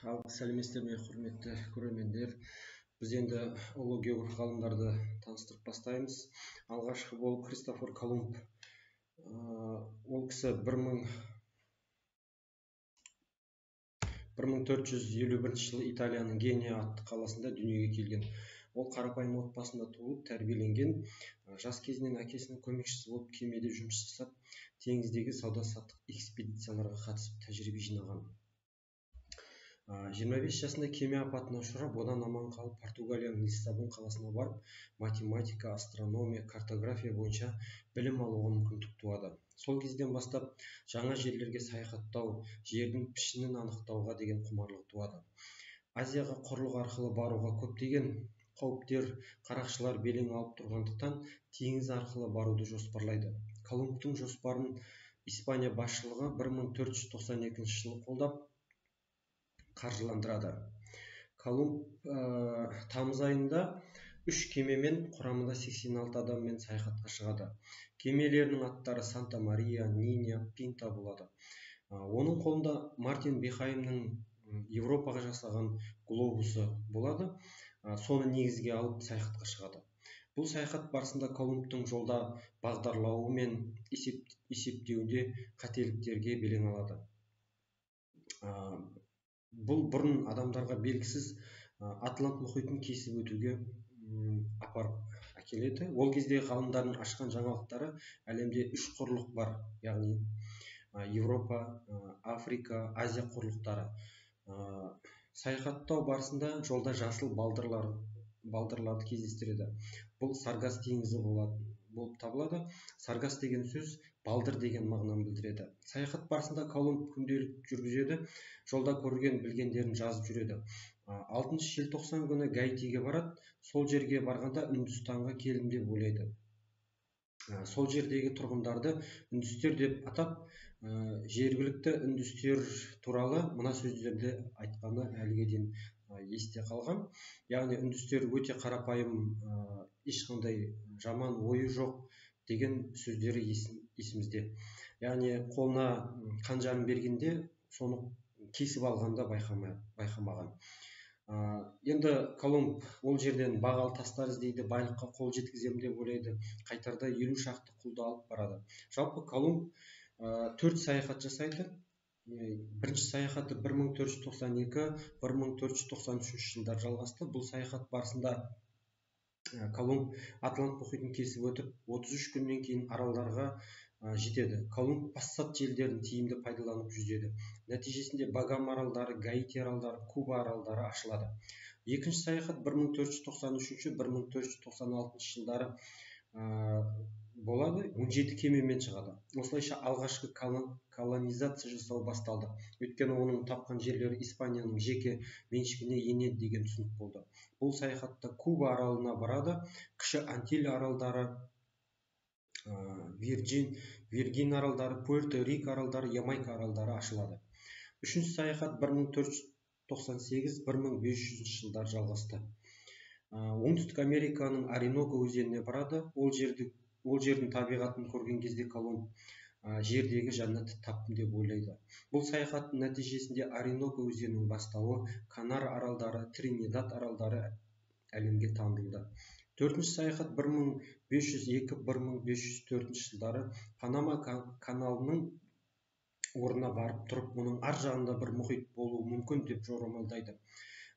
Сәлеметсіздер ме, құрметті көрермендер. Біз енді ұлы географ ғалымдарды таныстырып бастаймыз. Алғашқы болып Кристофор Колумб. Ол кісі 1451 жылы Италияның Гения атты қаласында дүниеге келген. Ол қарапайым отбасында туылып, тәрбиеленген. Жас кезінен әкесінің көмекшісі болып кемеде жұмыс жасап, теңіздегі сауда-саттық экспедицияларға қатысып тәжірибе жинаған. 25 жасында кеме апатына ұшырап, одан аман қалып Португалияның Лиссабон қаласына барып, математика, астрономия, картография бойынша білім алуға мүмкіндік туады. Сол кезден бастап жаңа жерлерге саяхаттау, жердің пішінін анықтауға деген құмарлық туады. Азияға құрлық арқылы баруға көптеген қауіптер, қарақшылар белең алып тұрғандықтан теңіз арқылы баруды жоспарлайды. Колумбтың жоспарын Испания басшылығы 1492 жылы қолдап қаржыландырады. Колумб тамыз айында 3 кемемен құрамында 86 адаммен саяхатқа шығады. Кемелерінің аттары Санта Мария, Ниня, Пинта болады. Оның қолында Мартин Бехаймның Европаға жасаған глобусы болады. Соны негізге алып саяхатқа шығады. Бұл саяхат барысында Колумбтың жолда бағдарлауы мен есептеуінде қателіктерге белең алады. Бұл бұрын адамдарға белгісіз Атлант мұхитын кесіп өтуге апарып әкеледі. Ол кезде ғалымдардың ашқан жаңалықтары әлемде 3 құрлық бар, яғни Европа, Африка, Азия құрлықтары. Саяхаттау барысында жолда жасыл балдырларды кездестіреді. Бұл Саргас теңізі болып табылады. Саргас деген сөз балдыр деген мағынаны білдіреді. Саяхат барысында Колумб күнделік жүргізеді, жолда көрген білгендерін жазып жүреді. 6 желтоқсан күні Гаитиге барады. Сол жерге барғанда Үндістанға келдім деп ойлайды. Сол жердегі тұрғындарды үндістер деп атап, жергілікті үндістер туралы мына сөздерді айтқаны әліге дейін есте қалған. Яғни үндістер өте қарапайым, ешқандай жаман ойы жоқ деген сөздері есімізде. Яғни қолына қанжарын бергенде соны кесіп алғанда байқамаған. Енді Колумб ол жерден бағалы тастар іздейді, байлыққа қол жеткіземін деп ойлайды. Қайтарда 50 шақты құлды алып барады. Жалпы Колумб 4 саяхат жасайды. Бірінші саяхаты 1492-1493 жылдар жалғасты. Бұл саяхат барысында Колумб Атлант мұхитын кесіп өтіп, 33 күннен кейін аралдарға жетеді. Колумб пассат желдерін тиімді пайдаланып жүзеді. Нәтижесінде Багам аралдары, Гаити аралдары, Куба аралдары ашылады. Екінші саяхат 1493-1496 жылдары болады. 17 кемемен шығады. Осылайша алғашқы колонизация жасау басталды. Өйткені оның тапқан жерлері Испанияның жеке меншігіне енеді деген түсінік болды. Бұл саяхатта Куба аралына барады. Кіші Антиль аралдары, Виргин аралдары, Пуэрто-Рик аралдары, Ямайка аралдары ашылады. Үшінші саяхат 1498-1500 жылдар жалғасты. Оңтүстік Американың Ориноко өзеніне барады. Ол жердің табиғатын көрген кезде Колумб жердегі жәннатты таптым деп ойлайды. Бұл саяхаттың нәтижесінде Ориноко өзенінің бастауы, Канар аралдары, Тринидад аралдары әлемге танылды. Төртінші саяхат 1502-1504 жылдары Панама каналының орнына барып тұрып, оның ар жағында бір мұхит болуы мүмкін деп жорамалдайды.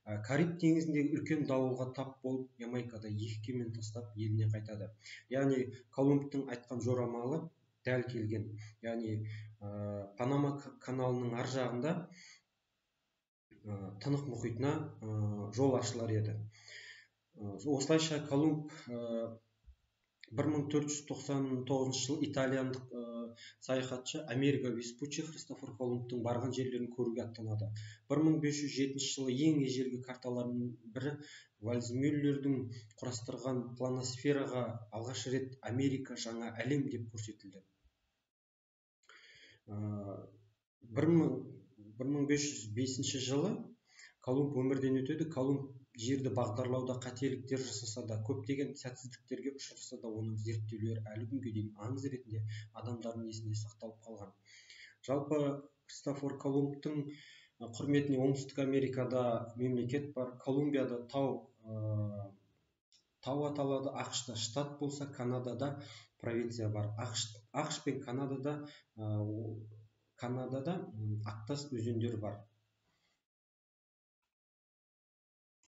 Кариб теңізіндегі үлкен дауылға тап болып, Ямайкада 2 кемен тастап еліне қайтады. Яғни Колумбтың айтқан жорамалы дәл келген. Яғни Панама каналының ар жағында Тынық мұхитына жол ашылар еді. Осылайша Колумб 1499 жыл итальяндық саяхатшы Америка Веспуччи Христофор Колумбтың барған жерлерін көруге аттанады. 1507 жылы ең ежелгі карталардың бірі Вальдемюллердің құрастырған планосфераға алғаш рет Америка жаңа әлем деп көрсетілді. 1505 жылы Колумб өмірден өтеді. Колумб жерді бағдарлауда қателіктер жасаса да, көптеген сәтсіздіктерге ұшыраса да, оның зерттеулері әлі күнге дейін аңыз ретінде адамдардың есінде сақталып қалған. Жалпы Христофор Колумбтың құрметіне оңтүстік Америкада мемлекет бар, Колумбияда тау аталады, ақшта штат болса, Канадада провинция бар. ақш пен Канадада аттас өзендер бар.